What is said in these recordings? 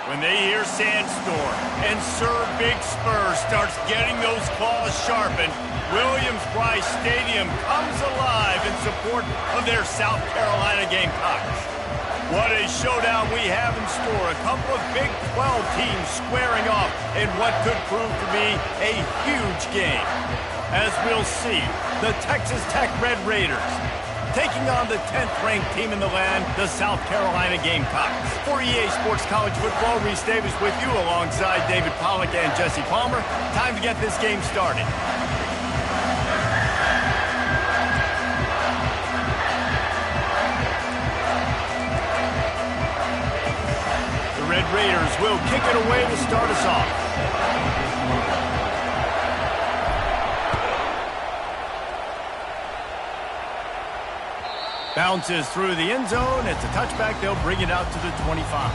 When they hear Sandstorm and Sir Big Spur starts getting those claws sharpened, Williams-Brice Stadium comes alive in support of their South Carolina Gamecocks. What a showdown we have in store. A couple of Big 12 teams squaring off in what could prove to be a huge game. As we'll see, the Texas Tech Red Raiders taking on the 10th-ranked team in the land, the South Carolina Gamecocks. For EA Sports College Football, Reese Davis with you alongside David Pollack and Jesse Palmer. Time to get this game started. The Red Raiders will kick it away to start us off. Bounces through the end zone. It's a touchback. They'll bring it out to the 25.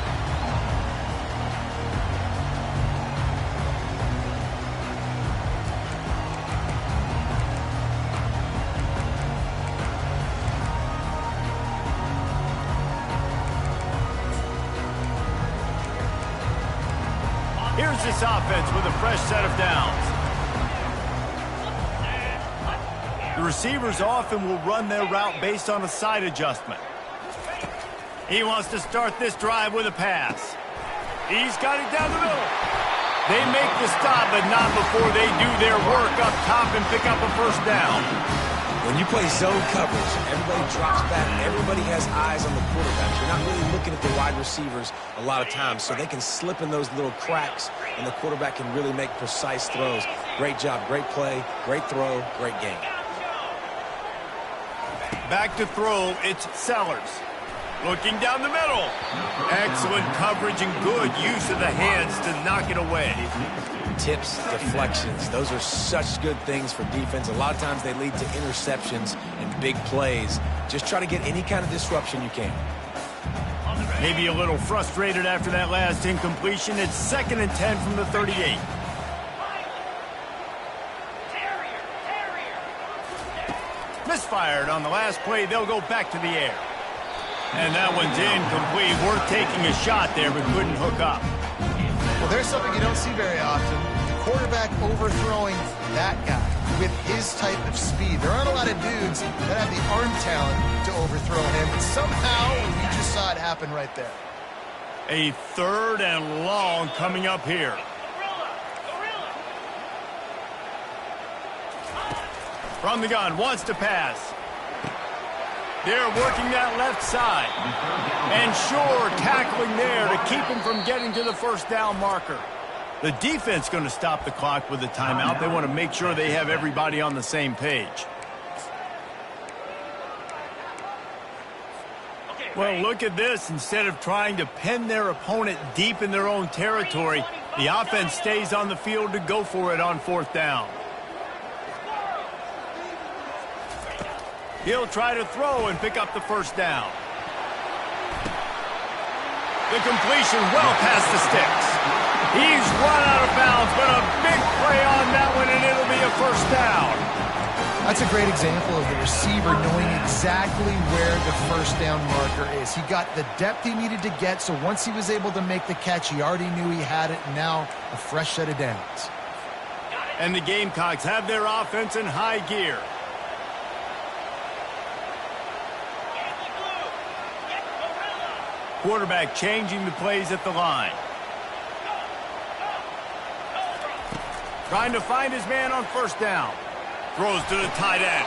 Here's this offense with a fresh set of downs. The receivers often will run their route based on a side adjustment. He wants to start this drive with a pass. He's got it down the middle. They make the stop, but not before they do their work up top and pick up a first down. When you play zone coverage, everybody drops back. Everybody has eyes on the quarterback. You're not really looking at the wide receivers a lot of times, so they can slip in those little cracks, and the quarterback can really make precise throws. Great job, great play, great throw, great game. Back to throw, it's Sellers. Looking down the middle. Excellent coverage and good use of the hands to knock it away. Tips, deflections, those are such good things for defense. A lot of times they lead to interceptions and big plays. Just try to get any kind of disruption you can. Maybe a little frustrated after that last incompletion. It's 2nd and 10 from the 38. Misfired on the last play. They'll go back to the air. And that one's incomplete. Worth taking a shot there, but couldn't hook up. Well, there's something you don't see very often. The quarterback overthrowing that guy with his type of speed. There aren't a lot of dudes that have the arm talent to overthrow him. But somehow, we just saw it happen right there. A 3rd and long coming up here. From the gun, wants to pass. They're working that left side. And Shore tackling there to keep him from getting to the first down marker. The defense going to stop the clock with a timeout. They want to make sure they have everybody on the same page. Well, look at this. Instead of trying to pin their opponent deep in their own territory, the offense stays on the field to go for it on 4th down. He'll try to throw and pick up the first down. The completion well past the sticks. He's run out of bounds, but a big play on that one, and it'll be a first down. That's a great example of the receiver knowing exactly where the first down marker is. He got the depth he needed to get, so once he was able to make the catch, he already knew he had it, and now a fresh set of downs. And the Gamecocks have their offense in high gear. Quarterback changing the plays at the line. Trying to find his man on first down. Throws to the tight end.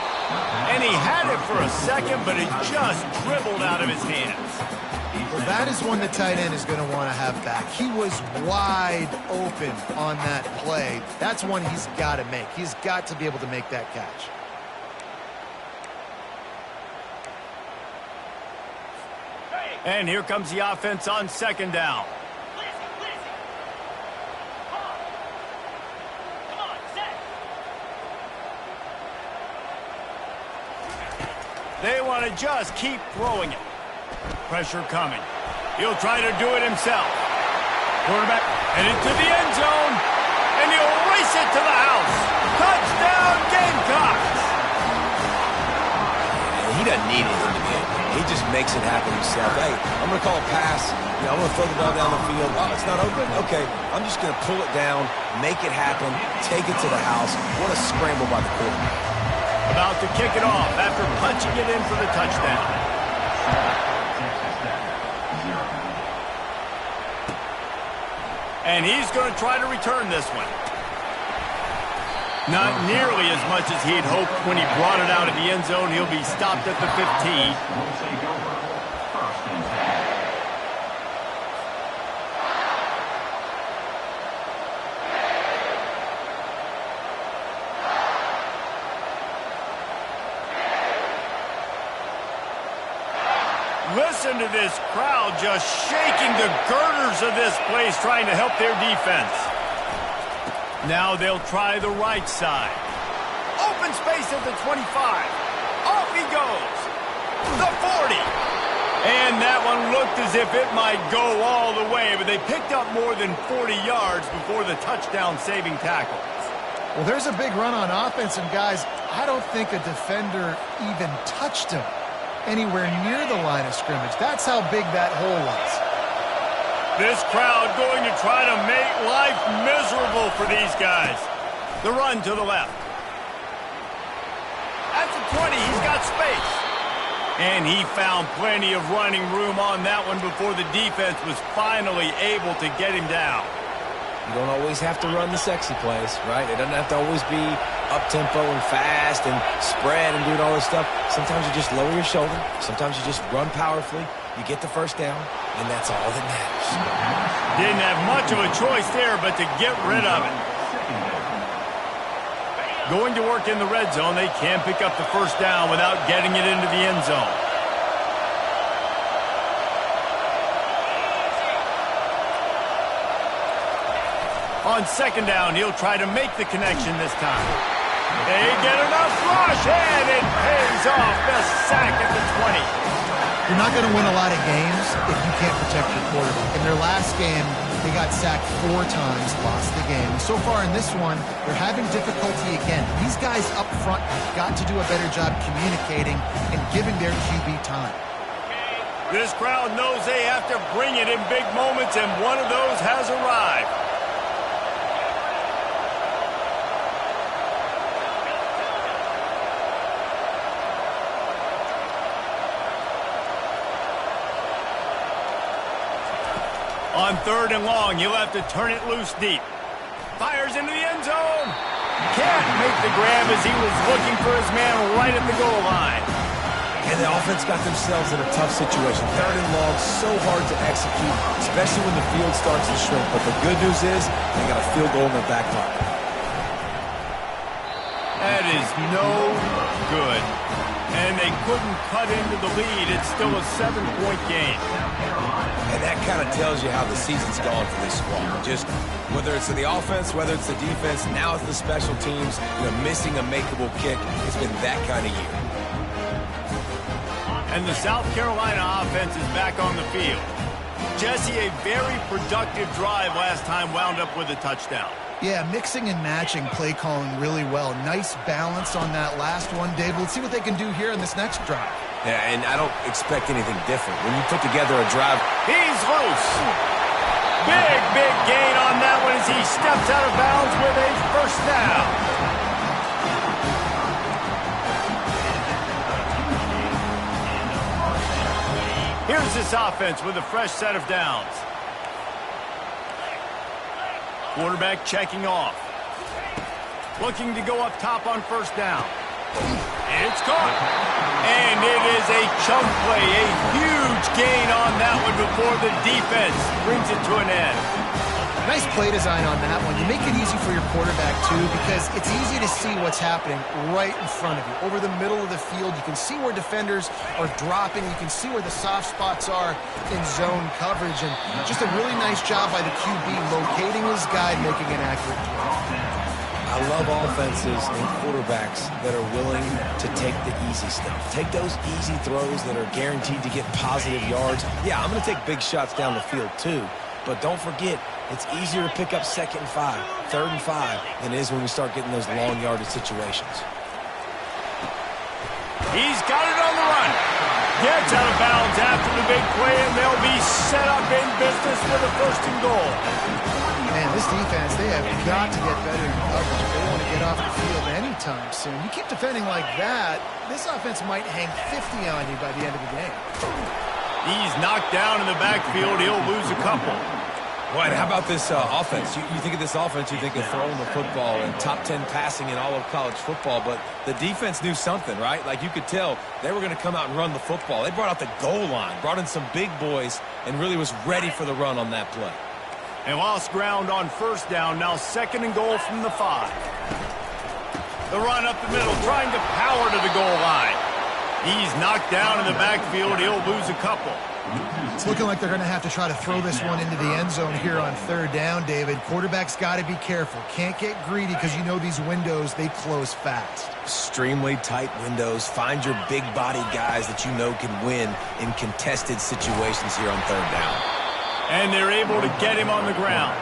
And he had it for a second, but it just dribbled out of his hands. Well, that is one the tight end is going to want to have back. He was wide open on that play. That's one he's got to make. He's got to be able to make that catch. And here comes the offense on 2nd down. They want to just keep throwing it. Pressure coming. He'll try to do it himself. Quarterback headed to the end zone. And he'll race it to the house. Touchdown, Gamecocks! He doesn't need anything to be open. He just makes it happen himself. Hey, I'm going to call a pass. You know, I'm going to throw the ball down the field. Oh, it's not open? Okay. I'm just going to pull it down, make it happen, take it to the house. What a scramble by the quarterback. About to kick it off after punching it in for the touchdown. And he's going to try to return this one. Not nearly as much as he'd hoped when he brought it out of the end zone. He'll be stopped at the 15. Listen to this crowd just shaking the girders of this place, trying to help their defense. Now they'll try the right side. Open space at the 25. Off he goes. The 40. And that one looked as if it might go all the way, but they picked up more than 40 yards before the touchdown-saving tackle. Well, there's a big run on offense, and guys, I don't think a defender even touched him anywhere near the line of scrimmage. That's how big that hole was. This crowd going to try to make life miserable for these guys. The run to the left. At the 20, he's got space. And he found plenty of running room on that one before the defense was finally able to get him down. You don't always have to run the sexy plays, right? It doesn't have to always be up-tempo and fast and spread and doing all this stuff. Sometimes you just lower your shoulder. Sometimes you just run powerfully. You get the first down, and that's all that matters. Didn't have much of a choice there but to get rid of it. Going to work in the red zone, they can't pick up the first down without getting it into the end zone. On second down, he'll try to make the connection this time. They get enough rush, and it pays off. The sack at the 20. You're not going to win a lot of games if you can't protect your quarterback. In their last game, they got sacked 4 times, lost the game. And so far in this one, they're having difficulty again. These guys up front have got to do a better job communicating and giving their QB time. This crowd knows they have to bring it in big moments, and one of those has arrived. On third and long, he'll have to turn it loose deep. Fires into the end zone. Can't make the grab as he was looking for his man right at the goal line. And the offense got themselves in a tough situation. Third and long, so hard to execute, especially when the field starts to shrink. But the good news is they got a field goal in their back pocket. That is no good. And they couldn't cut into the lead. It's still a 7-point game. And that kind of tells you how the season's gone for this squad. Just whether it's the offense, whether it's the defense, now it's the special teams, missing a makeable kick. It's been that kind of year. And the South Carolina offense is back on the field. Jesse, a very productive drive last time wound up with a touchdown. Yeah, mixing and matching play calling really well. Nice balance on that last one, Dave. Let's see what they can do here in this next drive. Yeah, and I don't expect anything different. When you put together a drive... He's loose. Big gain on that one as he steps out of bounds with a first down. Here's this offense with a fresh set of downs. Quarterback checking off. Looking to go up top on first down. It's caught. And it is a chunk play. A huge gain on that one before the defense brings it to an end. Nice play design on that one. You make it easy for your quarterback, too, because it's easy to see what's happening right in front of you. Over the middle of the field, you can see where defenders are dropping. You can see where the soft spots are in zone coverage. And just a really nice job by the QB locating his guy, making an accurate throw. I love offenses and quarterbacks that are willing to take the easy stuff. Take those easy throws that are guaranteed to get positive yards. Yeah, I'm going to take big shots down the field, too. But don't forget, it's easier to pick up 2nd and 5, 3rd and 5 than it is when we start getting those long yardage situations. He's got it on the run. gets out of bounds after the big play, and they'll be set up in business for the 1st and goal. Man, this defense, they have got to get better in coverage if they want to get off the field anytime soon. You keep defending like that, this offense might hang 50 on you by the end of the game. He's knocked down in the backfield. He'll lose a couple. What? How about this offense? You think of this offense, you think of throwing the football and top 10 passing in all of college football, but the defense knew something, right? Like you could tell they were going to come out and run the football. They brought out the goal line, brought in some big boys, and really was ready for the run on that play. They lost ground on 1st down, now 2nd and goal from the 5. The run up the middle, trying to power to the goal line. He's knocked down in the backfield. He'll lose a couple. It's looking like they're going to have to try to throw this one into the end zone here on 3rd down, David. Quarterback's got to be careful. Can't get greedy because you know these windows, they close fast. Extremely tight windows. Find your big body guys that you know can win in contested situations here on 3rd down. And they're able to get him on the ground.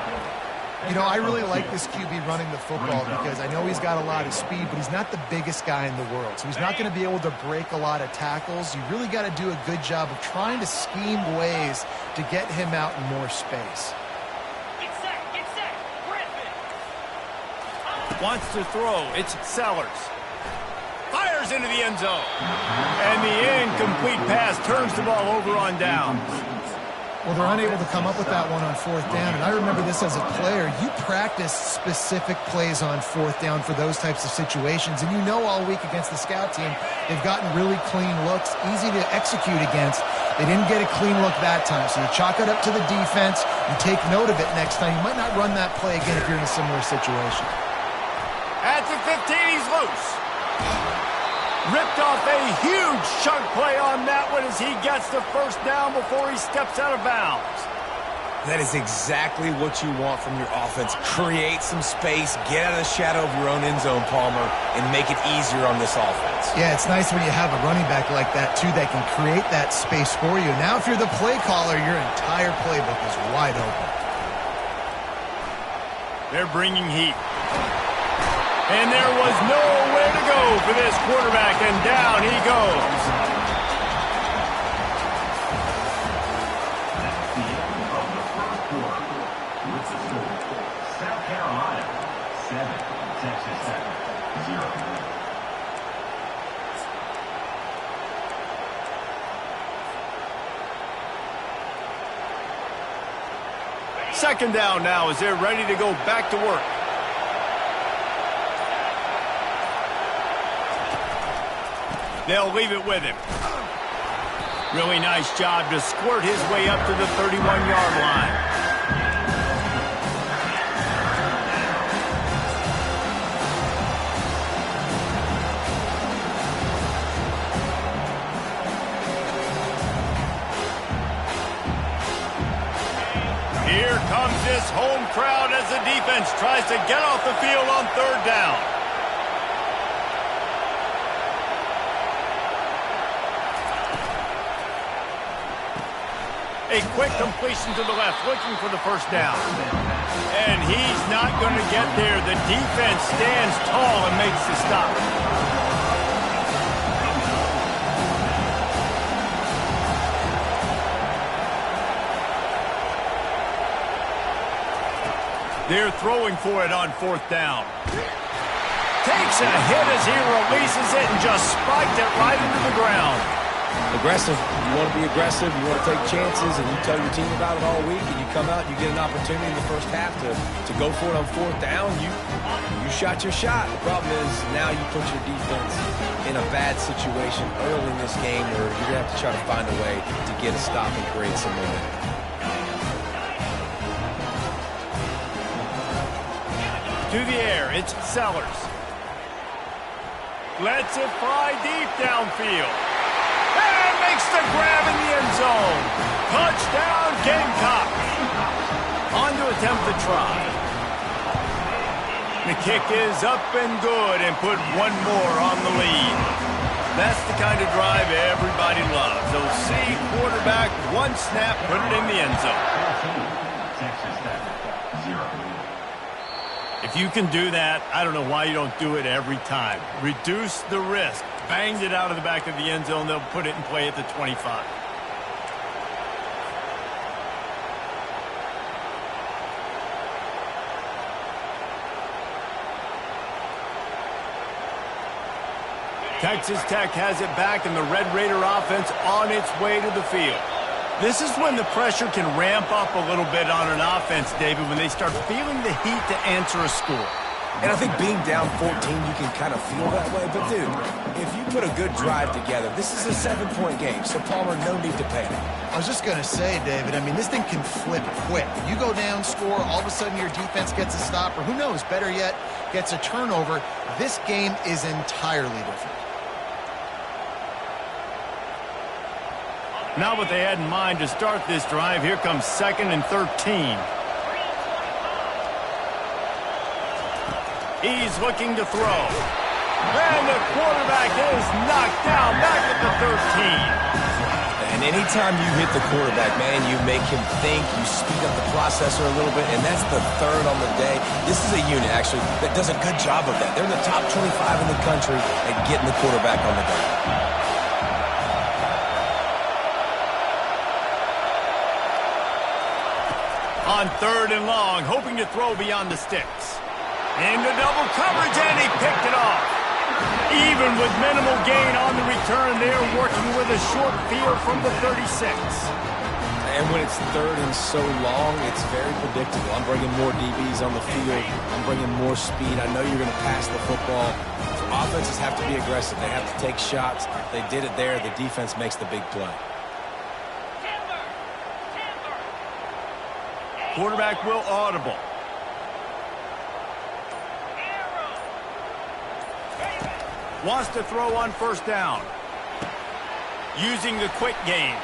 You know, I really like this QB running the football because I know he's got a lot of speed, but he's not the biggest guy in the world. So he's not going to be able to break a lot of tackles. You really got to do a good job of trying to scheme ways to get him out in more space. Get set. Wants to throw. It's Sellers. Fires into the end zone. And the incomplete pass turns the ball over on downs. Well, they're unable to come up with that one on 4th down, and I remember this as a player. You practice specific plays on 4th down for those types of situations, and you know all week against the scout team, they've gotten really clean looks, easy to execute against. They didn't get a clean look that time, so you chalk it up to the defense. You take note of it next time. You might not run that play again if you're in a similar situation. At the 15, he's loose. Ripped off a huge chunk play on that one as he gets the 1st down before he steps out of bounds. That is exactly what you want from your offense. Create some space, get out of the shadow of your own end zone, Palmer, and make it easier on this offense. Yeah, it's nice when you have a running back like that, too, that can create that space for you. Now, if you're the play caller, your entire playbook is wide open. They're bringing heat. And there was nowhere to go for this quarterback, and down he goes. South Carolina, 7, Texas 0. Second down now as they're ready to go back to work. They'll leave it with him. Really nice job to squirt his way up to the 31-yard line. Here comes this home crowd as the defense tries to get off the field on 3rd down. A quick completion to the left, looking for the 1st down. And he's not going to get there. The defense stands tall and makes the stop. They're throwing for it on 4th down. Takes a hit as he releases it and just spiked it right into the ground. Aggressive. You want to be aggressive. You want to take chances, and you tell your team about it all week, and you come out and you get an opportunity in the 1st half to go for it on 4th down. You shot your shot. The problem is now you put your defense in a bad situation early in this game where you're going to have to try to find a way to get a stop and create some momentum. To the air, it's Sellers. Lets it fly deep downfield. And makes the grab in the end zone. Touchdown, Gamecocks. On to attempt the try. The kick is up and good and put one more on the lead. That's the kind of drive everybody loves. They'll see quarterback, one snap, put it in the end zone. Texas 0. If If you can do that, I don't know why you don't do it every time. Reduce the risk. Banged it out of the back of the end zone. They'll put it in play at the 25. Texas Tech has it back, and the Red Raider offense on its way to the field. This is when the pressure can ramp up a little bit on an offense, David, when they start feeling the heat to answer a score. And I think being down 14, you can kind of feel that way. But, dude, if you put a good drive together, this is a 7-point game, so, Palmer, no need to panic. I was just going to say, David, I mean, this thing can flip quick. You go down, score, all of a sudden your defense gets a stop, or who knows, better yet, gets a turnover. This game is entirely different. Not what they had in mind to start this drive. Here comes 2nd and 13. He's looking to throw. And the quarterback is knocked down back at the 13. And anytime you hit the quarterback, man, you make him think, you speed up the processor a little bit, and that's the 3rd on the day. This is a unit, actually, that does a good job of that. They're in the top 25 in the country at getting the quarterback on the go. On 3rd and long, hoping to throw beyond the sticks. Into double coverage, and he picked it off. Even with minimal gain on the return, they're working with a short field from the 36. And when it's 3rd and so long, it's very predictable. I'm bringing more DBs on the field. I'm bringing more speed. I know you're going to pass the football. Offenses have to be aggressive. They have to take shots. They did it there. The defense makes the big play. Quarterback will audible. Wants to throw on 1st down. Using the quick game.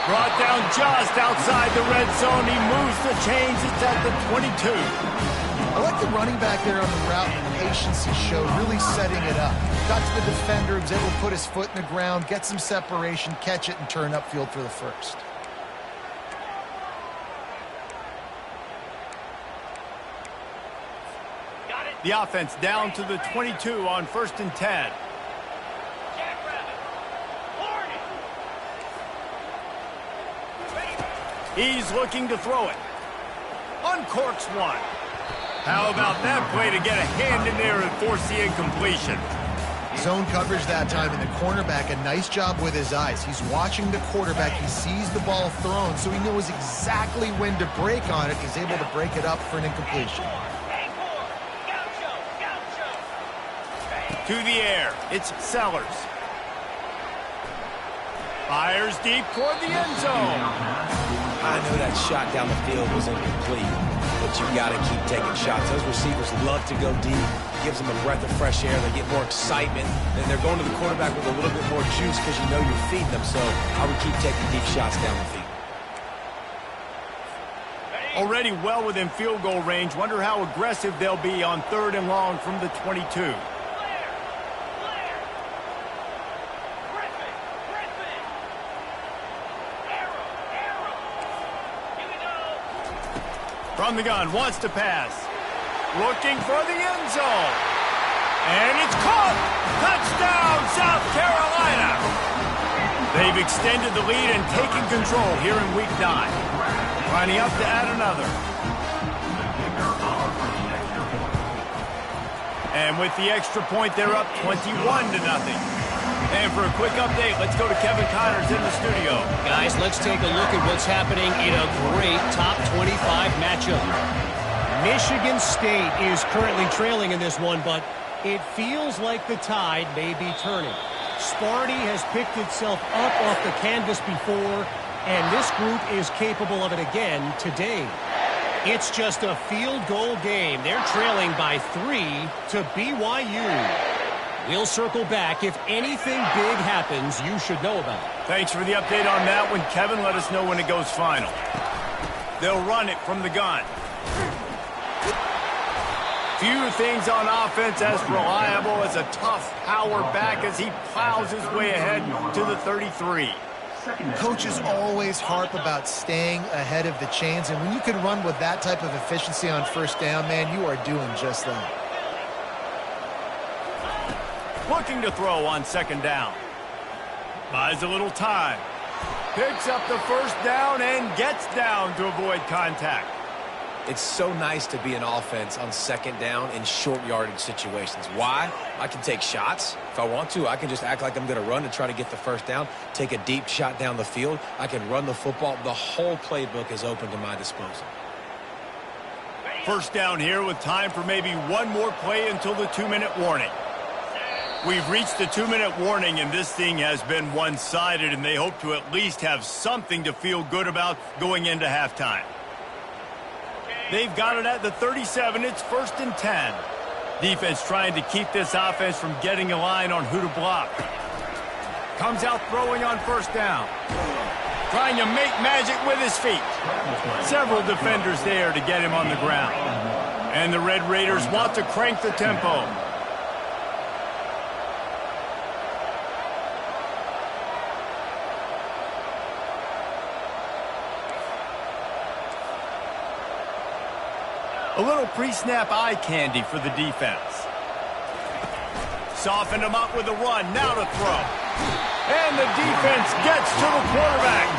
Brought down just outside the red zone. He moves the chains. It's at the 22. I like the running back there on the route and the patience he showed, really setting it up. Got to the defender, was able to put his foot in the ground, get some separation, catch it, and turn upfield for the 1st. The offense down to the 22 on 1st and 10. He's looking to throw it. Uncorks one. How about that play to get a hand in there and force the incompletion? Zone coverage that time, and the cornerback, a nice job with his eyes. He's watching the quarterback. He sees the ball thrown, so he knows exactly when to break on it. He's able to break it up for an incompletion. To the air, it's Sellers. Fires deep toward the end zone. I know that shot down the field was incomplete, but you got to keep taking shots. Those receivers love to go deep. Gives them a breath of fresh air. They get more excitement. Then they're going to the quarterback with a little bit more juice because you know you're feeding them. So I would keep taking deep shots down the field. Already well within field goal range. Wonder how aggressive they'll be on 3rd and long from the 22. From the gun, wants to pass. Looking for the end zone. And it's caught! Touchdown, South Carolina! They've extended the lead and taken control here in Week 9. Lining up to add another. And with the extra point, they're up 21-0. And for a quick update, let's go to Kevin Connors in the studio. Guys, let's take a look at what's happening in a great top 25 matchup. Michigan State is currently trailing in this one, but it feels like the tide may be turning. Sparty has picked itself up off the canvas before, and this group is capable of it again today. It's just a field goal game. They're trailing by 3 to BYU. We'll circle back. If anything big happens, you should know about it. Thanks for the update on that one, Kevin. Let us know when it goes final. They'll run it from the gun. Few things on offense as reliable as a tough power back as he plows his way ahead to the 33. Coaches always harp about staying ahead of the chains, and when you can run with that type of efficiency on first down, man, you are doing just that. Looking to throw on second down. Buys a little time. Picks up the first down and gets down to avoid contact. It's so nice to be an offense on second down in short yardage situations. Why? I can take shots. If I want to, I can just act like I'm going to run to try to get the first down, take a deep shot down the field. I can run the football. The whole playbook is open to my disposal. First down here with time for maybe one more play until the 2-minute warning. We've reached the 2-minute warning, and this thing has been one-sided, and they hope to at least have something to feel good about going into halftime. They've got it at the 37. It's 1st and 10. Defense trying to keep this offense from getting a line on who to block. Comes out throwing on first down. Trying to make magic with his feet. Several defenders there to get him on the ground. And the Red Raiders want to crank the tempo. A little pre-snap eye candy for the defense. Softened him up with a run, now to throw. And the defense gets to the quarterback.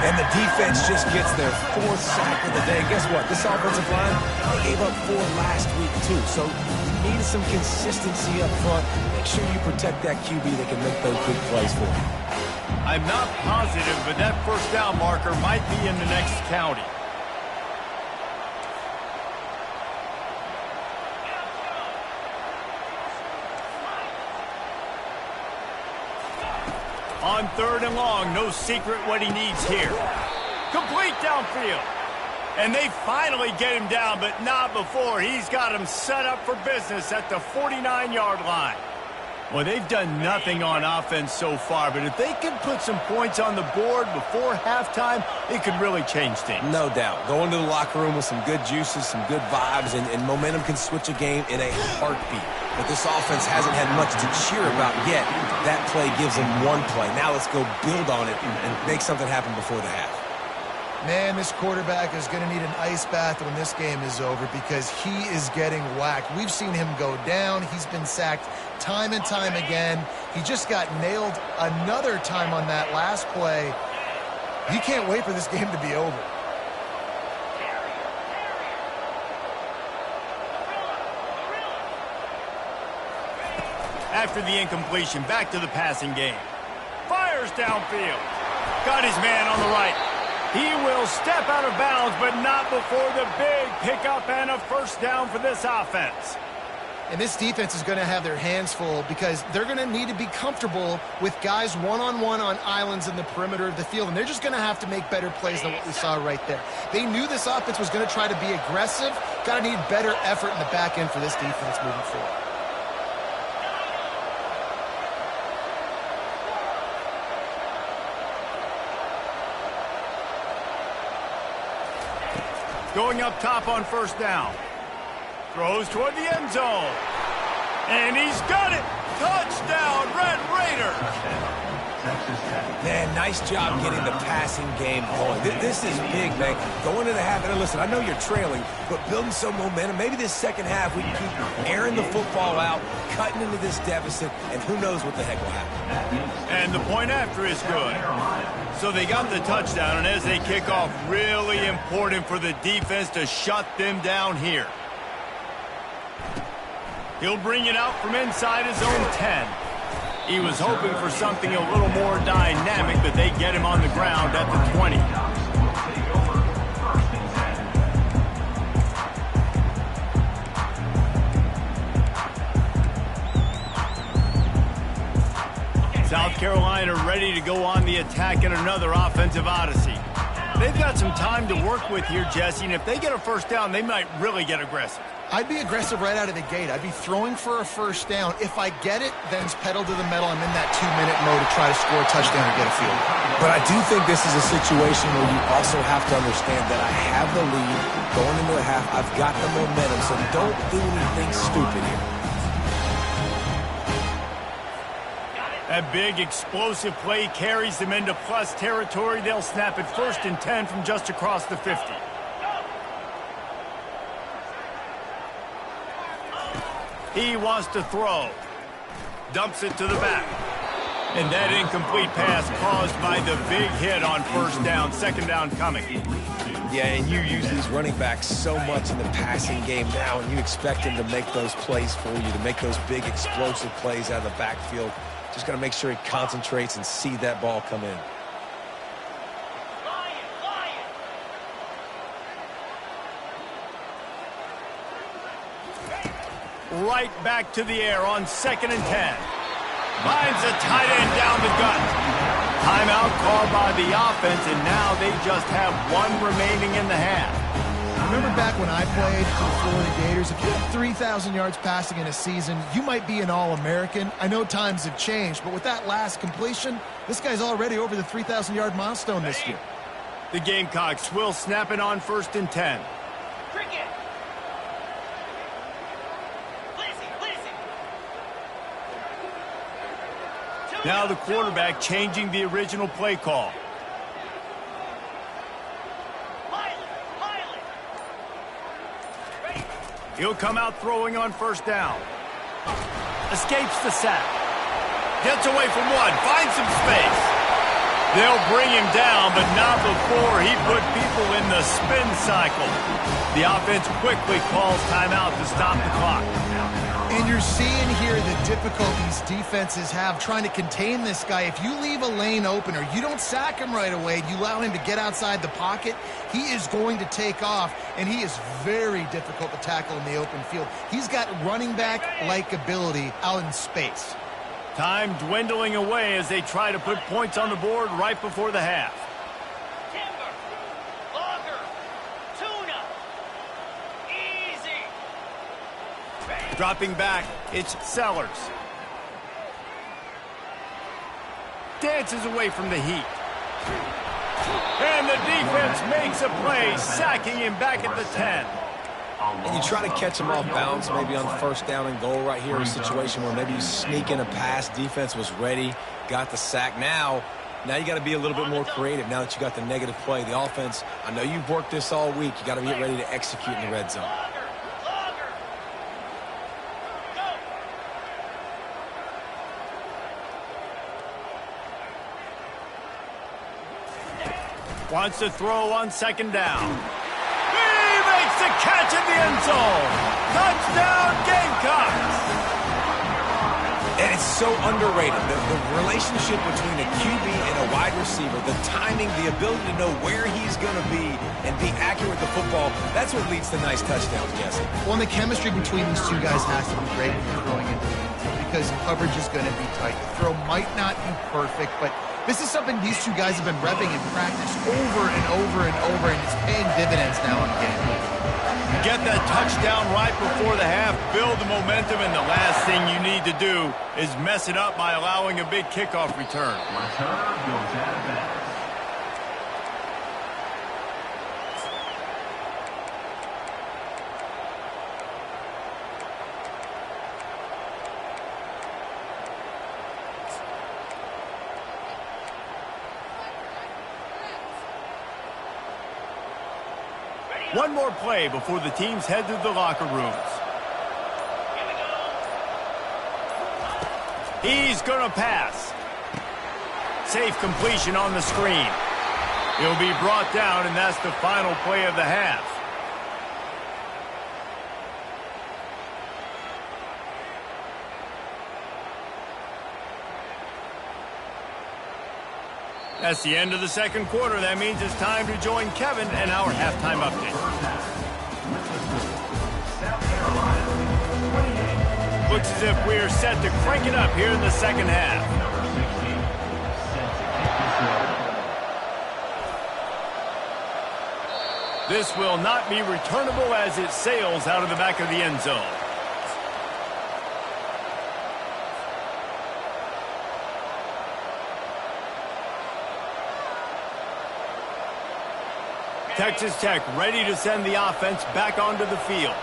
And the defense just gets their 4th sack of the day. Guess what? This offensive line, they gave up 4 last week too. So you need some consistency up front. Make sure you protect that QB that can make those big plays for you. I'm not positive, but that first down marker might be in the next county. On 3rd and long, no secret what he needs here. Complete downfield. And they finally get him down, but not before. He's got him set up for business at the 49-yard line. Well, they've done nothing on offense so far, but if they can put some points on the board before halftime, it could really change things. No doubt. Go into the locker room with some good juices, some good vibes, and momentum can switch a game in a heartbeat. But this offense hasn't had much to cheer about yet. That play gives them one play. Now let's go build on it and make something happen before the half. Man, this quarterback is going to need an ice bath when this game is over because he is getting whacked. We've seen him go down. He's been sacked time and time again. He just got nailed another time on that last play. You can't wait for this game to be over. After the incompletion, back to the passing game. Fires downfield. Got his man on the right. He will step out of bounds, but not before the big pickup and a first down for this offense. And this defense is going to have their hands full because they're going to need to be comfortable with guys one-on-one on islands in the perimeter of the field, and they're just going to have to make better plays than what we saw right there. They knew this offense was going to try to be aggressive. Got to need better effort in the back end for this defense moving forward. Going up top on first down. Throws toward the end zone. And he's got it. Touchdown, Red Raiders. Man, nice job getting the passing game going. This is big, man. Going into the half, and listen, I know you're trailing, but building some momentum. Maybe this second half we can keep airing the football out, cutting into this deficit, and who knows what the heck will happen. And the point after is good. So they got the touchdown, and as they kick off, really important for the defense to shut them down here. He'll bring it out from inside his own 10. He was hoping for something a little more dynamic, but they get him on the ground at the 20. South Carolina ready to go on the attack in another offensive odyssey. They've got some time to work with here, Jesse, and if they get a first down, they might really get aggressive. I'd be aggressive right out of the gate. I'd be throwing for a first down. If I get it, then it's pedal to the metal. I'm in that 2-minute mode to try to score a touchdown or get a field goal. But I do think this is a situation where you also have to understand that I have the lead going into the half. I've got the momentum, so don't do anything stupid here. That big explosive play carries them into plus territory. They'll snap it 1st and 10 from just across the 50. He wants to throw. Dumps it to the back. And that incomplete pass caused by the big hit on 1st down. 2nd down coming. Yeah, and you use these running backs so much in the passing game now, and you expect them to make those plays for you, to make those big explosive plays out of the backfield. Just got to make sure he concentrates and see that ball come in. Right back to the air on 2nd and 10. Finds a tight end down the gut. Timeout called by the offense, and now they just have 1 remaining in the half. Remember back when I played for the Florida Gators, if you had 3,000 yards passing in a season, you might be an All-American. I know times have changed, but with that last completion, this guy's already over the 3,000-yard milestone this year. The Gamecocks will snap it on 1st and 10. Now the quarterback changing the original play call. He'll come out throwing on 1st down. Escapes the sack. Gets away from one. Finds some space. They'll bring him down, but not before he put people in the spin cycle. The offense quickly calls timeout to stop the clock. And you're seeing here the difficulties defenses have trying to contain this guy. If you leave a lane open or you don't sack him right away, you allow him to get outside the pocket, he is going to take off, and he is very difficult to tackle in the open field. He's got running back-like ability out in space. Time dwindling away as they try to put points on the board right before the half. Dropping back, it's Sellers. Dances away from the heat. And the defense makes a play, sacking him back at the 10. And you try to catch him off balance, maybe on 1st down and goal right here, a situation where maybe you sneak in a pass. Defense was ready, got the sack. Now you got to be a little bit more creative now that you got the negative play. The offense, I know you've worked this all week. You got to get ready to execute in the red zone. Wants to throw on 2nd down. He makes the catch in the end zone. Touchdown, Gamecocks. And it's so underrated. The relationship between a QB and a wide receiver, the timing, the ability to know where he's going to be and be accurate with the football, that's what leads to nice touchdowns, Jesse. Well, and the chemistry between these two guys has to be great when you're throwing into the infield because coverage is going to be tight. The throw might not be perfect, but this is something these two guys have been repping in practice over and over and over, and it's paying dividends now in the game. Get that touchdown right before the half, build the momentum, and the last thing you need to do is mess it up by allowing a big kickoff return. Return goes out of bounds. One more play before the teams head to the locker rooms. He's going to pass. Safe completion on the screen. He'll be brought down, and that's the final play of the half. That's the end of the 2nd quarter. That means it's time to join Kevin and our halftime update. Looks as if we're set to crank it up here in the 2nd half. This will not be returnable as it sails out of the back of the end zone. Texas Tech ready to send the offense back onto the field.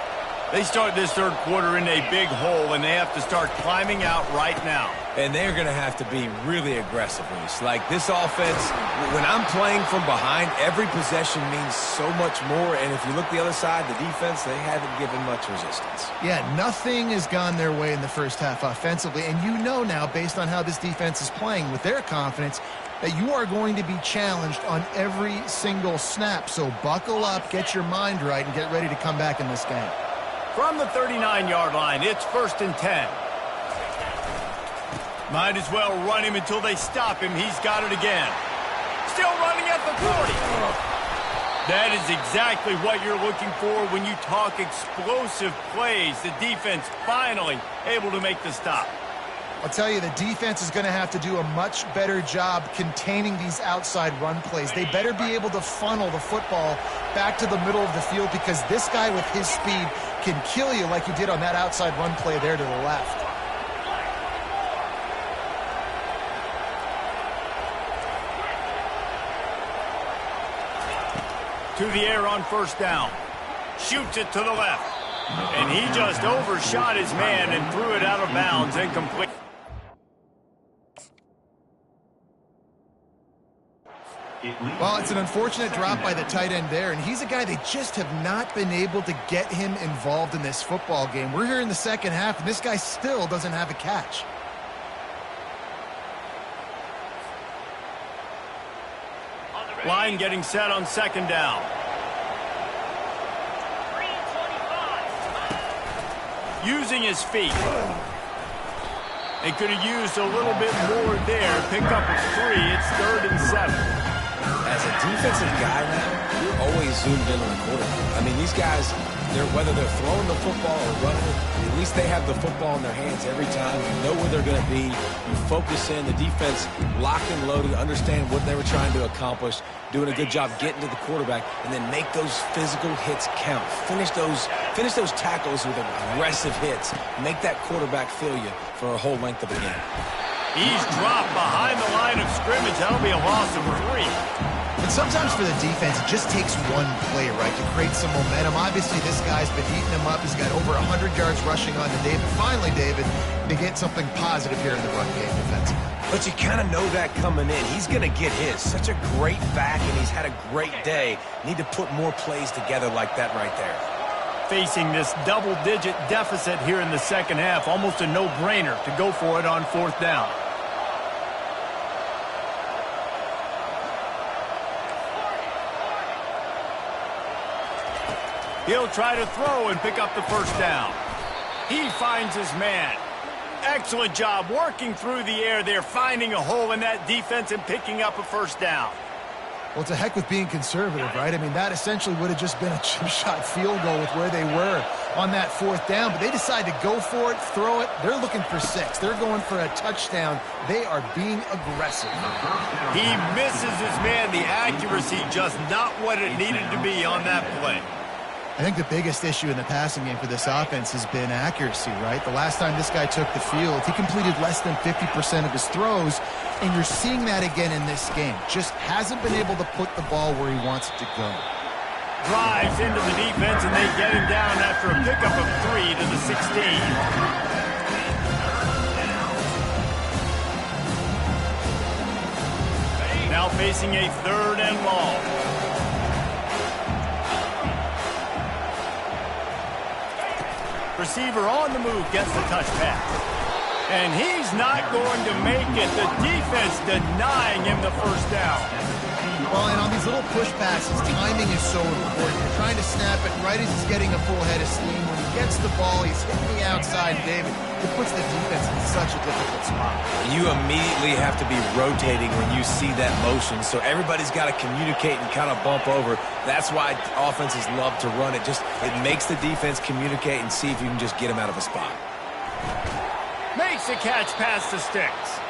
They start this third quarter in a big hole, and they have to start climbing out right now. And they're going to have to be really aggressive, Reese. Like, this offense, when I'm playing from behind, every possession means so much more. And if you look the other side, the defense, they haven't given much resistance. Yeah, nothing has gone their way in the first half offensively. And you know now, based on how this defense is playing with their confidence, that you are going to be challenged on every single snap. So buckle up, get your mind right, and get ready to come back in this game. From the 39-yard line, it's 1st and 10. Might as well run him until they stop him. He's got it again. Still running at the 40. That is exactly what you're looking for when you talk explosive plays. The defense finally able to make the stop. I'll tell you, the defense is going to have to do a much better job containing these outside run plays. They better be able to funnel the football back to the middle of the field, because this guy with his speed can kill you like he did on that outside run play there to the left. To the air on 1st down. Shoots it to the left. And he just overshot his man and threw it out of bounds, incomplete. Well, it's an unfortunate drop by the tight end there, and he's a guy they just have not been able to get him involved in this football game. We're here in the second half, and this guy still doesn't have a catch. Line getting set on 2nd down. Using his feet. They could have used a little bit more there. Pick up a 3. It's 3rd and 7. As a defensive guy now, you're always zoomed in on the quarterback. I mean, these guys, whether they're throwing the football or running it, at least they have the football in their hands every time. You know where they're going to be. You focus in. The defense locked and loaded, understand what they were trying to accomplish, doing a good job getting to the quarterback, and then make those physical hits count. Finish those tackles with aggressive hits. Make that quarterback feel you for a whole length of the game. He's dropped behind the line of scrimmage. That'll be a loss of 3. And sometimes for the defense, it just takes one play, right, to create some momentum. Obviously, this guy's been heating him up. He's got over 100 yards rushing on to David. Finally, David, to get something positive here in the run game defensively. But you kind of know that coming in. He's going to get his. Such a great back, and he's had a great day. Need to put more plays together like that right there. Facing this double-digit deficit here in the second half, almost a no-brainer to go for it on 4th down. He'll try to throw and pick up the 1st down. He finds his man. Excellent job working through the air there, finding a hole in that defense and picking up a 1st down. Well, it's a heck with being conservative, right? I mean, that essentially would have just been a chip shot field goal with where they were on that 4th down. But they decide to go for it, throw it. They're looking for 6. They're going for a touchdown. They are being aggressive. He misses his man. The accuracy just not what it needed to be on that play. I think the biggest issue in the passing game for this offense has been accuracy, right? The last time this guy took the field, he completed less than 50% of his throws, and you're seeing that again in this game. Just hasn't been able to put the ball where he wants it to go. Drives into the defense, and they get him down after a pickup of 3 to the 16. Now facing a 3rd and long. Receiver on the move gets the touch pass. And he's not going to make it. The defense denying him the 1st down. Well, and on these little push passes, timing is so important. You're trying to snap it right as he's getting a full head of steam. When he gets the ball, he's hitting the outside, David. It puts the defense in such a difficult spot. You immediately have to be rotating when you see that motion, so everybody's got to communicate and kind of bump over. That's why offenses love to run it. It makes the defense communicate and see if you can just get him out of a spot. Makes a catch past the sticks.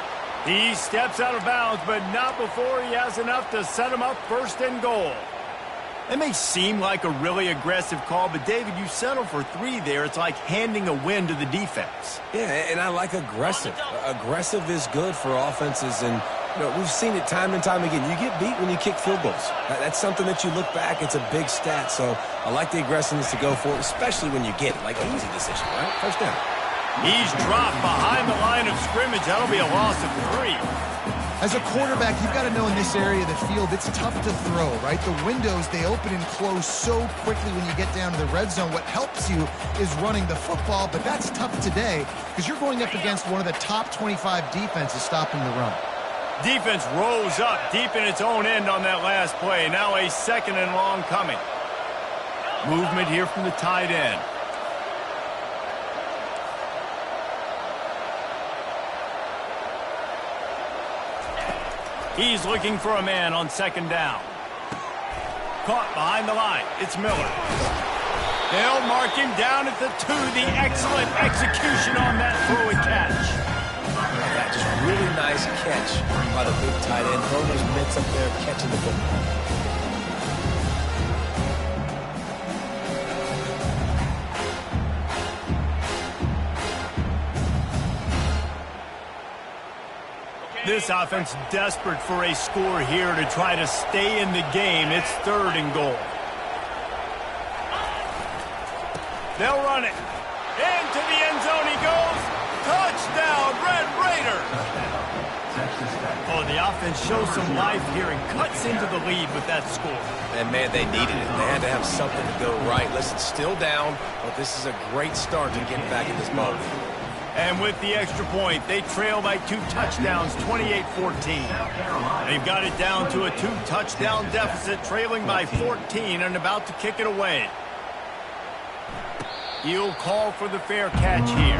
He steps out of bounds, but not before he has enough to set him up 1st and goal. It may seem like a really aggressive call, but David, you settle for 3 there. It's like handing a win to the defense. Yeah, and I like aggressive. Aggressive is good for offenses, and You know, we've seen it time and time again. You get beat when you kick field goals. That's something that you look back, it's a big stat. So I like the aggressiveness to go for it, especially when you get it. Like an easy decision, right? First down. He's dropped behind the line of scrimmage. That'll be a loss of 3. As a quarterback, you've got to know in this area of the field, it's tough to throw, right? The windows, they open and close so quickly when you get down to the red zone. What helps you is running the football, but that's tough today because you're going up against one of the top 25 defenses stopping the run. Defense rose up deep in its own end on that last play. Now a 2nd and long coming. Movement here from the tight end. He's looking for a man on 2nd down. Caught behind the line. It's Miller. They'll mark him down at the 2. The excellent execution on that throw and catch. Yeah, just really nice catch by the big tight end. Throwing those mitts up there, catching the football. This offense desperate for a score here to try to stay in the game. It's 3rd and goal. They'll run it. Into the end zone he goes. Touchdown, Red Raiders. Oh, the offense shows some life here and cuts into the lead with that score. And, man, they needed it. They had to have something to go right. Listen, still down, but this is a great start to getting back in this ball game. And with the extra point, they trail by 2 touchdowns, 28-14. They've got it down to a 2-touchdown deficit, trailing by 14 and about to kick it away. He'll call for the fair catch here.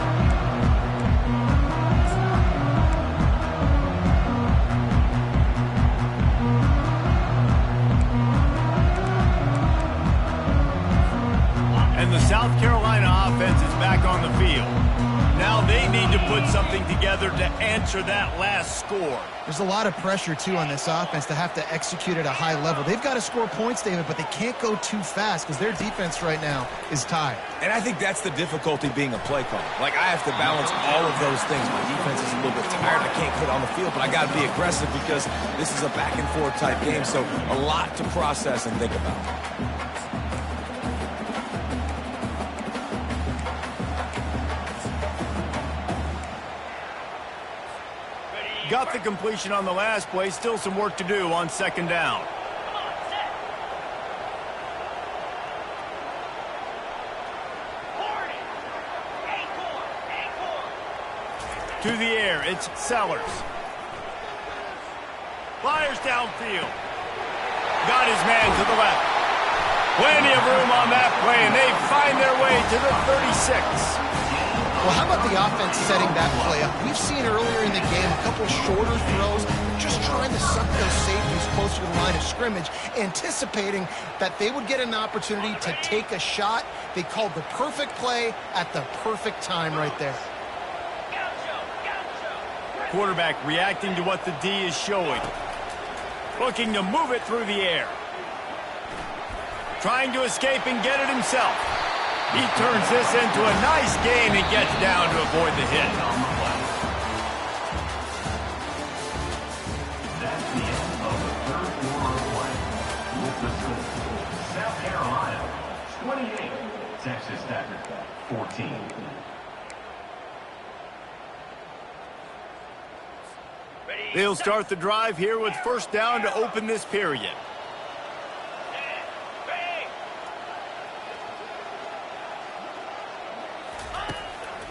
And the South Carolina offense is back on the field. Now they need to put something together to answer that last score. There's a lot of pressure, too, on this offense to have to execute at a high level. They've got to score points, David, but they can't go too fast because their defense right now is tied. And I think that's the difficulty being a play caller. Like, I have to balance all of those things. My defense is a little bit tired. I can't quit on the field, but I got to be aggressive because this is a back-and-forth type game, so a lot to process and think about. Got the completion on the last play. Still some work to do on 2nd down. To the air, it's Sellers. Fires downfield. Got his man to the left. Plenty of room on that play, and they find their way to the 36. Well, how about the offense setting that play up? We've seen earlier in the game a couple shorter throws, just trying to suck those safeties closer to the line of scrimmage, anticipating that they would get an opportunity to take a shot. They called the perfect play at the perfect time right there. Quarterback reacting to what the D is showing. Looking to move it through the air. Trying to escape and get it himself. He turns this into a nice gain and gets down to avoid the hit. That's the end of the 3rd quarter of play. With the score, South Carolina 28, Texas Tech 14. They'll start the drive here with 1st down to open this period.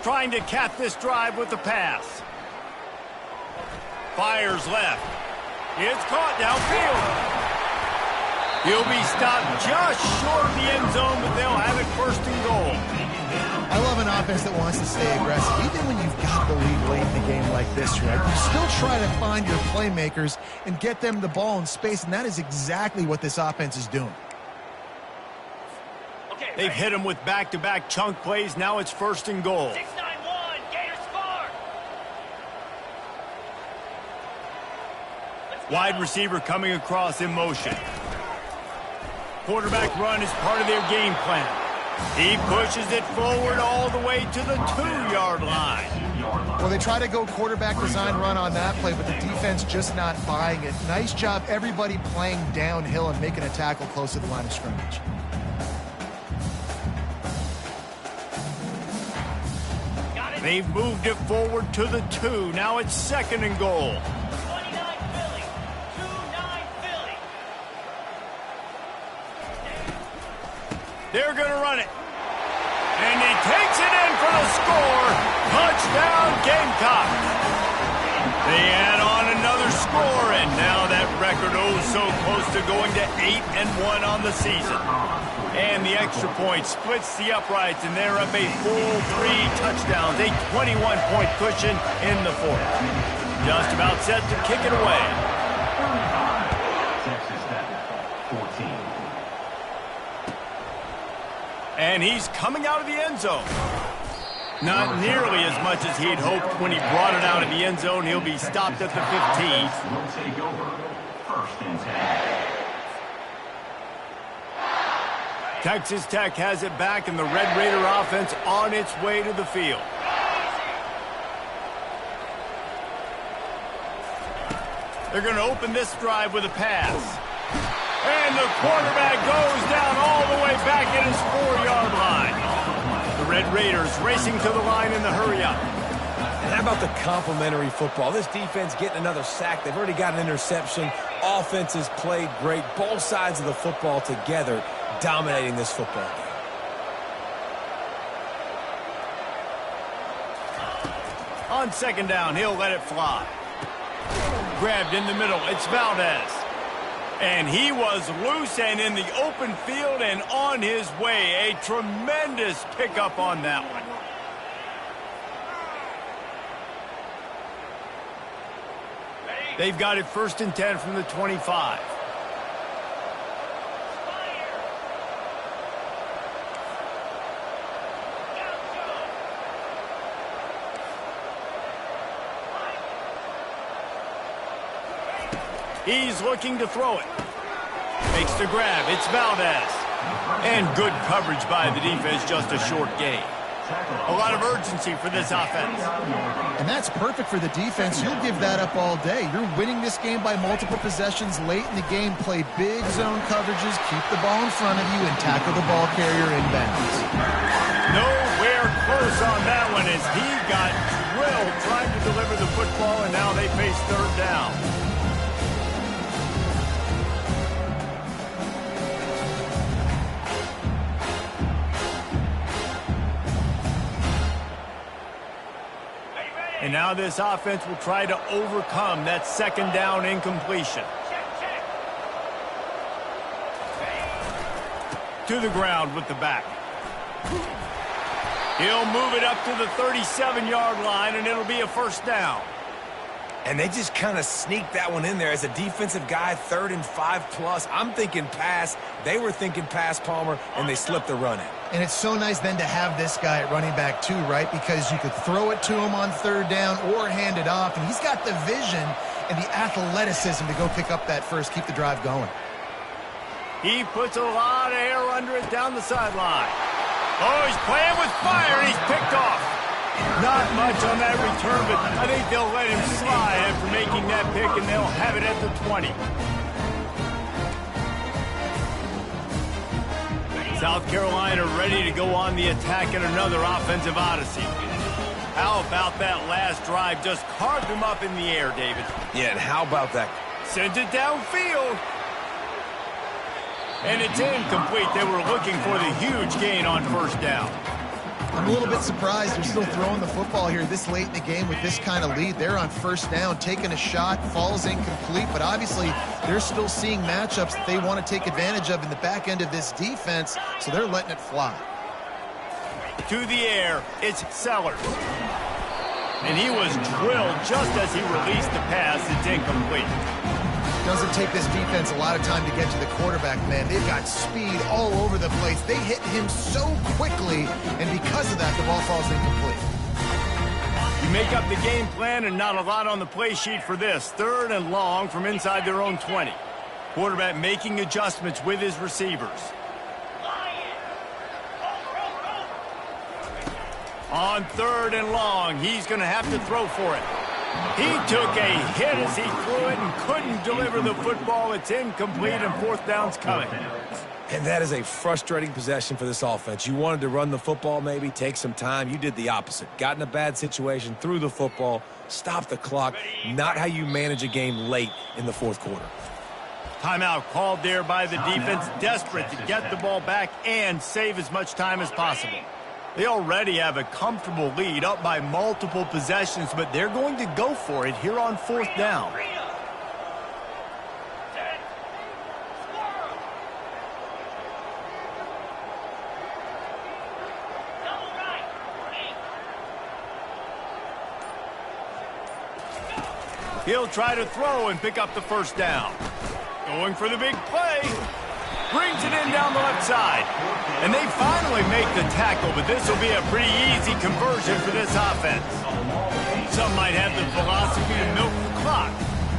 Trying to cap this drive with the pass. Fires left. It's caught downfield. He'll be stopped just short of the end zone, but they'll have it 1st and goal. I love an offense that wants to stay aggressive. Even when you've got the lead late in the game like this, right? You still try to find your playmakers and get them the ball in space, and that is exactly what this offense is doing. They've hit him with back-to-back chunk plays. Now it's 1st and goal. 6-9-1, Gators score. Wide receiver coming across in motion. Quarterback run is part of their game plan. He pushes it forward all the way to the 2-yard line. 4-yard line. Well, they try to go quarterback design run on that play, but the defense just not buying it. Nice job, everybody playing downhill and making a tackle close to the line of scrimmage. They've moved it forward to the 2. Now it's 2nd and goal. 29 Philly. 2-9 Philly. They're going to run it. And he takes it in for the score. Touchdown, Gamecocks. They add on another score, and now that record so close to going to 8-1 on the season. And the extra point splits the uprights, and they're up a full 3 touchdowns, a 21-point cushion in the 4th. Just about set to kick it away. Texas Tech, 14. And he's coming out of the end zone. Not nearly as much as he'd hoped when he brought it out of the end zone. He'll be stopped at the 15. Will take over. 1st and 10. Texas Tech has it back, and the Red Raider offense on its way to the field. They're going to open this drive with a pass. And the quarterback goes down all the way back at his 4-yard line. The Red Raiders racing to the line in the hurry-up. And how about the complimentary football? This defense getting another sack. They've already got an interception. Offense has played great. Both sides of the football together dominating this football game. On 2nd down, he'll let it fly. Grabbed in the middle, it's Valdez. And he was loose and in the open field and on his way. A tremendous pickup on that one. They've got it 1st and 10 from the 25. He's looking to throw it. Makes the grab. It's Valdez. And good coverage by the defense, just a short gain. A lot of urgency for this offense. And that's perfect for the defense. You'll give that up all day. You're winning this game by multiple possessions late in the game. Play big zone coverages, keep the ball in front of you, and tackle the ball carrier inbounds. Nowhere close on that one as he got drilled trying to deliver the football, and now they face 3rd down. And now this offense will try to overcome that 2nd down incompletion. To the ground with the back. He'll move it up to the 37-yard line, and it'll be a 1st down. And they just kind of sneaked that one in there as a defensive guy, 3rd and 5+. I'm thinking pass. They were thinking pass, Palmer, and they slipped the run in. And it's so nice then to have this guy at running back too, right? Because you could throw it to him on 3rd down or hand it off. And he's got the vision and the athleticism to go pick up that first, keep the drive going. He puts a lot of air under it down the sideline. Oh, he's playing with fire, and he's picked off. Not much on that return, but I think they'll let him slide after making that pick, and they'll have it at the 20. South Carolina ready to go on the attack in another offensive odyssey. How about that last drive? Just carved him up in the air, David. Yeah, and how about that? Sent it downfield. And it's incomplete. They were looking for the huge gain on 1st down. I'm a little bit surprised they're still throwing the football here this late in the game with this kind of lead. They're on 1st down, taking a shot, falls incomplete, but obviously they're still seeing matchups that they want to take advantage of in the back end of this defense, so they're letting it fly. To the air, it's Sellers. And he was drilled just as he released the pass. It's incomplete. Doesn't take this defense a lot of time to get to the quarterback, man. They've got speed all over the place. They hit him so quickly, and because of that, the ball falls incomplete. You make up the game plan and not a lot on the play sheet for this. 3rd and long from inside their own 20. Quarterback making adjustments with his receivers. On 3rd and long, he's going to have to throw for it. He took a hit as he threw it and couldn't deliver the football. It's incomplete, and 4th down's coming. And that is a frustrating possession for this offense. You wanted to run the football, maybe take some time. You did the opposite. Got in a bad situation, threw the football, stopped the clock. Not how you manage a game late in the 4th quarter. Timeout called there by the defense, desperate to get the ball back and save as much time as possible. They already have a comfortable lead, up by multiple possessions, but they're going to go for it here on 4th down. He'll try to throw and pick up the 1st down. Going for the big play. Brings it in down the left side. And they finally make the tackle, but this will be a pretty easy conversion for this offense. Some might have the philosophy to milk the clock.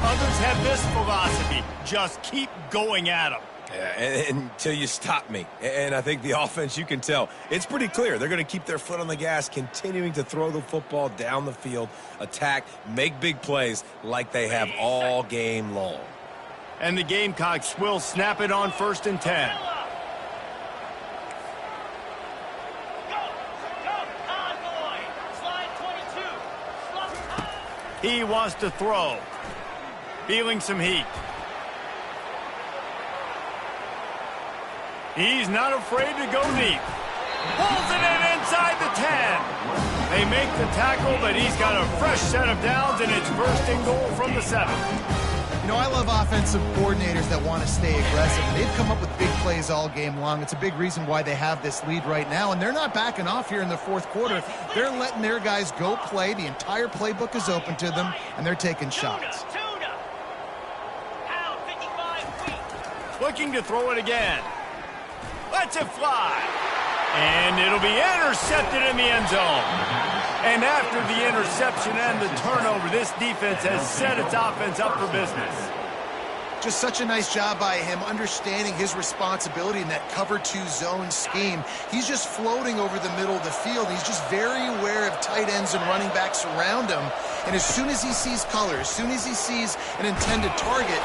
Others have this philosophy. Just keep going at them. Yeah, until you stop me. And I think the offense, you can tell, it's pretty clear. They're going to keep their foot on the gas, continuing to throw the football down the field, attack, make big plays like they have all game long. And the Gamecocks will snap it on 1st and 10. He wants to throw. Feeling some heat. He's not afraid to go deep. Pulls it in inside the 10. They make the tackle, but he's got a fresh set of downs, and it's 1st and goal from the 7. You know, I love offensive coordinators that want to stay aggressive. They've come up with big plays all game long. It's a big reason why they have this lead right now, and they're not backing off here in the 4th quarter. They're letting their guys go play. The entire playbook is open to them, and they're taking shots. Looking to throw it again. Lets it fly. And it'll be intercepted in the end zone. And after the interception and the turnover, this defense has set its offense up for business. Just such a nice job by him understanding his responsibility in that cover 2 zone scheme. He's just floating over the middle of the field. He's just very aware of tight ends and running backs around him. And as soon as he sees color, as soon as he sees an intended target,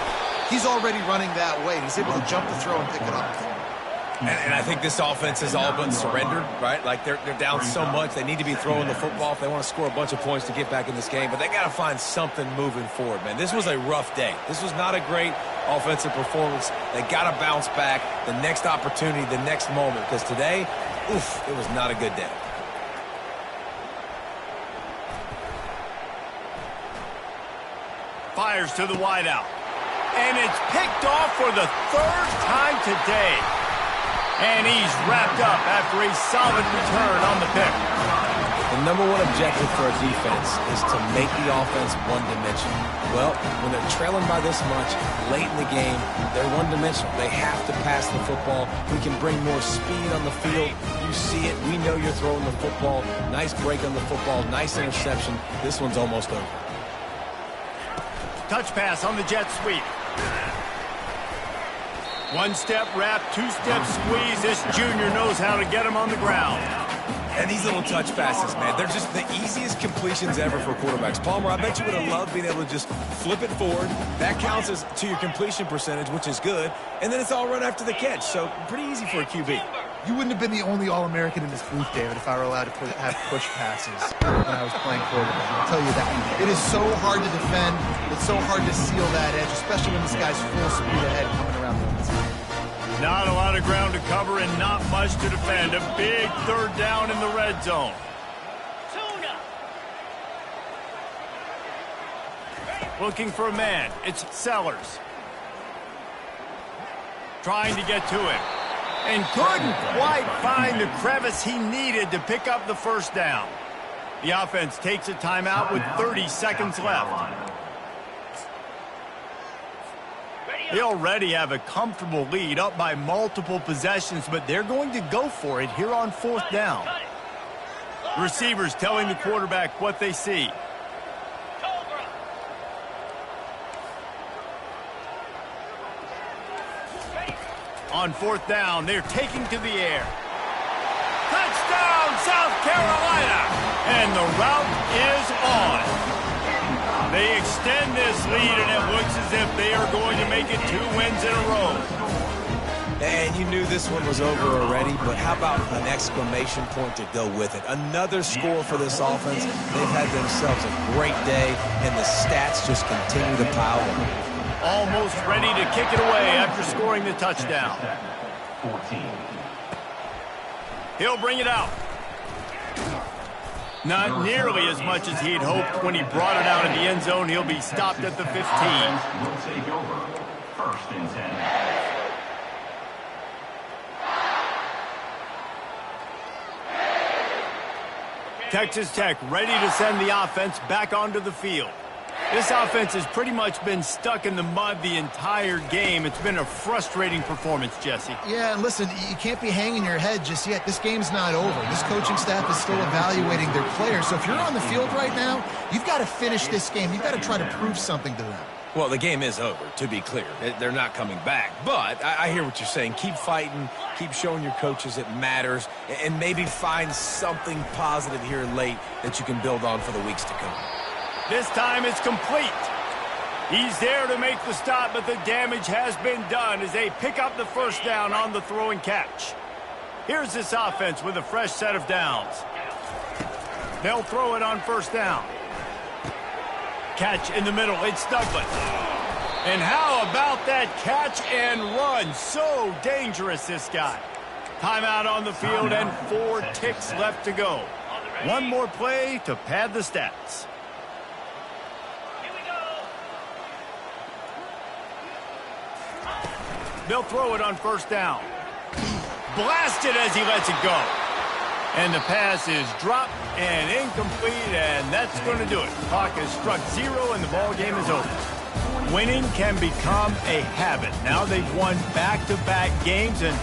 he's already running that way. He's able to jump the throw and pick it up. And I think this offense is all but surrendered, right? Like they're down so much. They need to be throwing the football if they want to score a bunch of points to get back in this game. But they got to find something moving forward, man. This was a rough day. This was not a great offensive performance. They got to bounce back the next opportunity, the next moment. Because today, it was not a good day. Fires to the wideout. And it's picked off for the 3rd time today. And he's wrapped up after a solid return on the pick. The #1 objective for a defense is to make the offense one-dimensional. Well, when they're trailing by this much late in the game, they're one-dimensional. They have to pass the football. We can bring more speed on the field. You see it. We know you're throwing the football. Nice break on the football. Nice interception. This one's almost over. Touch pass on the jet sweep. 1-step wrap, 2-step squeeze. This junior knows how to get him on the ground. And these little touch passes, man, they're just the easiest completions ever for quarterbacks. Palmer, I bet you would have loved being able to just flip it forward. That counts as to your completion percentage, which is good. And then it's all run after the catch. So pretty easy for a QB. You wouldn't have been the only All-American in this booth, David, if I were allowed to have push passes when I was playing quarterback. I'll tell you that. It is so hard to defend. It's so hard to seal that edge, especially when this guy's full speed ahead coming around the inside. Not a lot of ground to cover and not much to defend. A big 3rd down in the red zone. Looking for a man. It's Sellers. Trying to get to him. And couldn't quite find the crevice he needed to pick up the 1st down. The offense takes a timeout with 30 seconds left. They already have a comfortable lead, up by multiple possessions, but they're going to go for it here on 4th down. Receivers telling the quarterback what they see. On 4th down, they're taking to the air. Touchdown, South Carolina! And the route is on. They extend this lead, and it looks as if they are going to make it 2 wins in a row. And you knew this one was over already, but how about an exclamation point to go with it? Another score for this offense. They've had themselves a great day, and the stats just continue to pile on. Almost ready to kick it away after scoring the touchdown. 14. He'll bring it out. Not nearly as much as he'd hoped when he brought it out in the end zone. He'll be stopped at the 15. Will take over. 1st and 10. Texas Tech ready to send the offense back onto the field. This offense has pretty much been stuck in the mud the entire game. It's been a frustrating performance, Jesse. Yeah, and listen, you can't be hanging your head just yet. This game's not over. This coaching staff is still evaluating their players. So if you're on the field right now, you've got to finish this game. You've got to try to prove something to them. Well, the game is over, to be clear. They're not coming back. But I hear what you're saying. Keep fighting. Keep showing your coaches it matters. And maybe find something positive here late that you can build on for the weeks to come. This time it's complete. He's there to make the stop, but the damage has been done as they pick up the 1st down on the throw and catch. Here's this offense with a fresh set of downs. They'll throw it on 1st down. Catch in the middle. It's Douglas. And how about that catch and run? So dangerous, this guy. Timeout on the field and 4 ticks left to go. One more play to pad the stats. They'll throw it on 1st down. Blasted as he lets it go. And the pass is dropped and incomplete, and that's going to do it. Clock has struck 0, and the ball game is over. Winning can become a habit. Now they've won back-to-back games, and